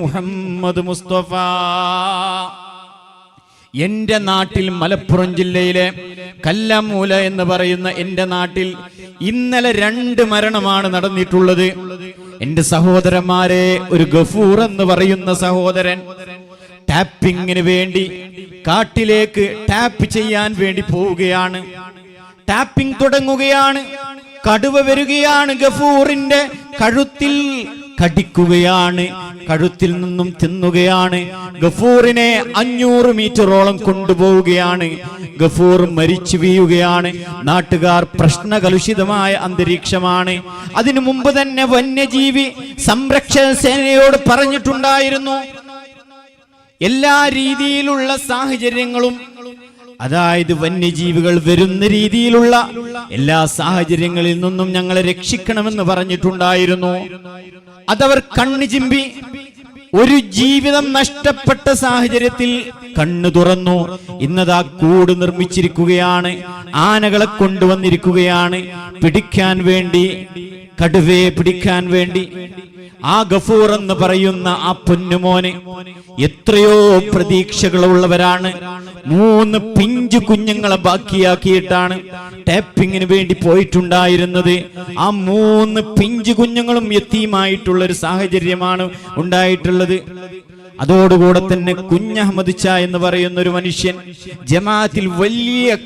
മുഹമ്മദ് മുസ്തഫ. എന്റെ നാട്ടിൽ മലപ്പുറം ജില്ലയിലെ കല്ലമൂല എന്ന് പറയുന്ന എന്റെ നാട്ടിൽ ഇന്നലെ 2 മരണമാണ് നടന്നിട്ടുള്ളത്. എന്റെ സഹോദരന്മാരെ, ഒരു ഗഫൂർ എന്ന് പറയുന്ന സഹോദരൻ ടാപ്പിങ്ങിന് വേണ്ടി കാട്ടിലേക്ക് ടാപ്പ് ചെയ്യാൻ വേണ്ടി പോവുകയാണ്. ടാപ്പിംഗ് തുടങ്ങുകയാണ്. കടുവ വരികയാണ്, ഗഫൂറിന്റെ കഴുത്തിൽ കടിക്കുകയാണ്, കഴുത്തിൽ നിന്നും തിന്നുകയാണ്. ഗഫൂറിനെ 500 മീറ്ററോളം കൊണ്ടുപോവുകയാണ്. ഗഫൂർ മരിച്ചു വീഴുകയാണ്. നാട്ടുകാർ പ്രശ്നകലുഷിതമായ അന്തരീക്ഷമാണ്. അതിനു മുമ്പ് തന്നെ വന്യജീവി സംരക്ഷണ സേനയോട് പറഞ്ഞിട്ടുണ്ടായിരുന്നു, എല്ലാ രീതിയിലുള്ള സാഹചര്യങ്ങളും, അതായത് വന്യജീവികൾ വരുന്ന രീതിയിലുള്ള എല്ലാ സാഹചര്യങ്ങളിൽ നിന്നും ഞങ്ങളെ രക്ഷിക്കണമെന്ന് പറഞ്ഞിട്ടുണ്ടായിരുന്നു. അതവർ കണ്ണു ചിമ്പി ഒരു ജീവിതം നഷ്ടപ്പെട്ട സാഹചര്യത്തിൽ കണ്ണു തുറന്നു. ഇന്നതാ കൂട് നിർമ്മിച്ചിരിക്കുകയാണ്, ആനകളെ കൊണ്ടുവന്നിരിക്കുകയാണ് പിടിക്കാൻ വേണ്ടി, കടുവയെ പിടിക്കാൻ വേണ്ടി. ആ ഗഫൂർ എന്ന് പറയുന്ന ആ പൊന്നുമോന് എത്രയോ പ്രതീക്ഷകളുള്ളവരാണ്. 3 പിഞ്ചു കുഞ്ഞുങ്ങളെ ബാക്കിയാക്കിയിട്ടാണ് ടാപ്പിങ്ങിന് വേണ്ടി പോയിട്ടുണ്ടായിരുന്നത്. ആ 3 പിഞ്ചു കുഞ്ഞുങ്ങളും യതീമായിട്ടുള്ള ഒരു സാഹചര്യമാണ് ഉണ്ടായിട്ടുള്ളത്. അതോടുകൂടെ തന്നെ കുഞ്ഞഹമ്മദ് ചാ എന്ന് പറയുന്ന ഒരു മനുഷ്യൻ ജമാഅത്തിൽ വലിയ